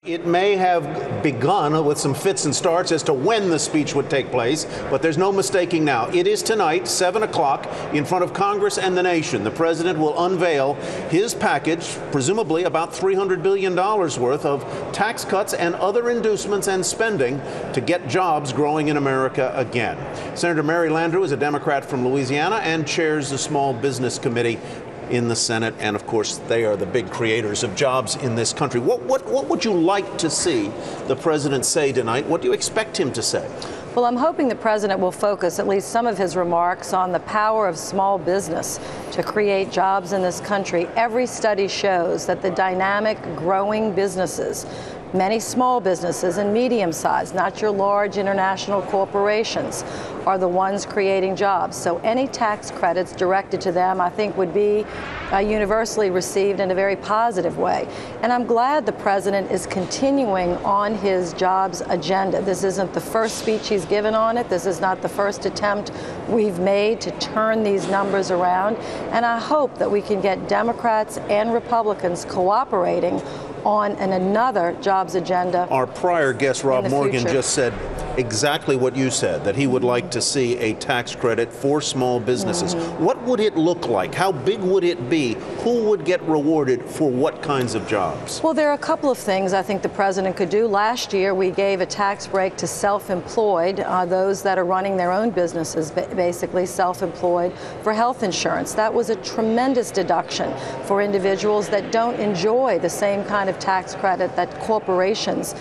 It may have begun with some fits and starts as to when the speech would take place, but there's no mistaking now. It is tonight, 7 o'clock, in front of Congress and the nation. The president will unveil his package, presumably about $300 billion worth of tax cuts and other inducements and spending to get jobs growing in America again. Senator Mary Landrieu is a Democrat from Louisiana and chairs the Small Business Committee in the Senate, and of course they are the big creators of jobs in this country. What would you like to see the president say tonight? What do you expect him to say? Well, I'm hoping the president will focus at least some of his remarks on the power of small business to create jobs in this country. Every study shows that the dynamic, growing businesses, many small businesses and medium-sized, not your large international corporations, are the ones creating jobs. So any tax credits directed to them, I think, would be universally received in a very positive way. And I'm glad the president is continuing on his jobs agenda. This isn't the first speech he's given on it. This is not the first attempt we've made to turn these numbers around. And I hope that we can get Democrats and Republicans cooperating on another jobs agenda. Our prior guest, Rob Morgan, just said exactly what you said, that he would like to see a tax credit for small businesses. What would it look like? How big would it be? Who would get rewarded for what kinds of jobs? Well, there are a couple of things I think the president could do. Last year, we gave a tax break to self-employed, those that are running their own businesses, basically self-employed, for health insurance. That was a tremendous deduction for individuals that don't enjoy the same kind of tax credit that corporations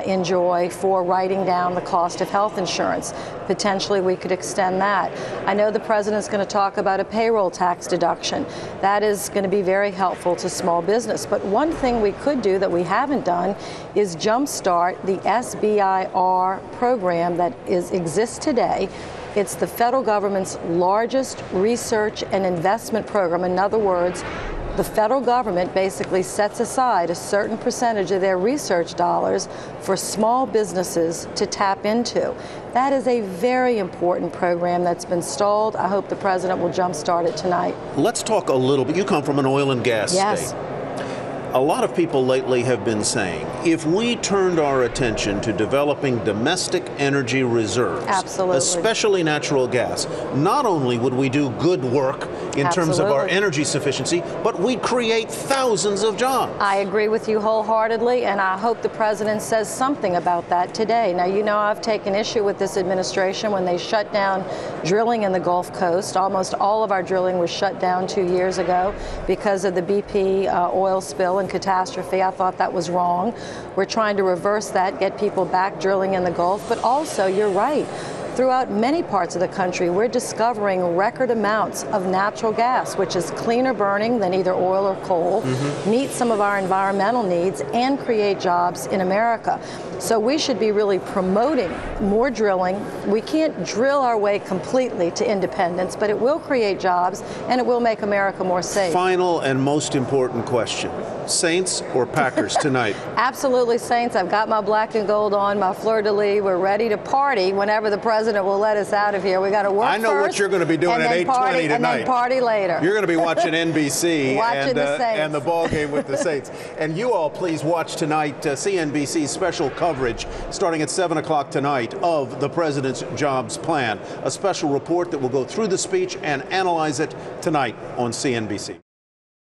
enjoy for writing down the cost of health insurance. Potentially, we could extend that. I know the president's going to talk about a payroll tax deduction. That is going to be very helpful to small business. But one thing we could do that we haven't done is jumpstart the SBIR program that exists today. It's the federal government's largest research and investment program. In other words, the federal government basically sets aside a certain percentage of their research dollars for small businesses to tap into. That is a very important program that's been stalled. I hope the president will jumpstart it tonight. Let's talk a little bit. You come from an oil and gas state. A lot of people lately have been saying, if we turned our attention to developing domestic energy reserves, especially natural gas, not only would we do good work in terms of our energy sufficiency, but we'd create thousands of jobs. I agree with you wholeheartedly, and I hope the president says something about that today. Now, you know, I've taken issue with this administration when they shut down drilling in the Gulf Coast. Almost all of our drilling was shut down 2 years ago because of the BP oil spill and catastrophe. I thought that was wrong. We're trying to reverse that, get people back drilling in the Gulf, but also, you're right, throughout many parts of the country, we're discovering record amounts of natural gas, which is cleaner burning than either oil or coal, meet some of our environmental needs, and create jobs in America. So we should be really promoting more drilling. We can't drill our way completely to independence, but it will create jobs and it will make America more safe. Final and most important question. Saints or Packers tonight? Absolutely Saints. I've got my black and gold on, my fleur-de-lis. We're ready to party whenever the president will let us out of here. We got to work first. I know what you're going to be doing at 8:20 tonight. And then party later. You're going to be watching NBC and the ball game with the Saints. And you all please watch tonight CNBC's special coverage starting at 7 o'clock tonight of the president's jobs plan. A special report that will go through the speech and analyze it tonight on CNBC.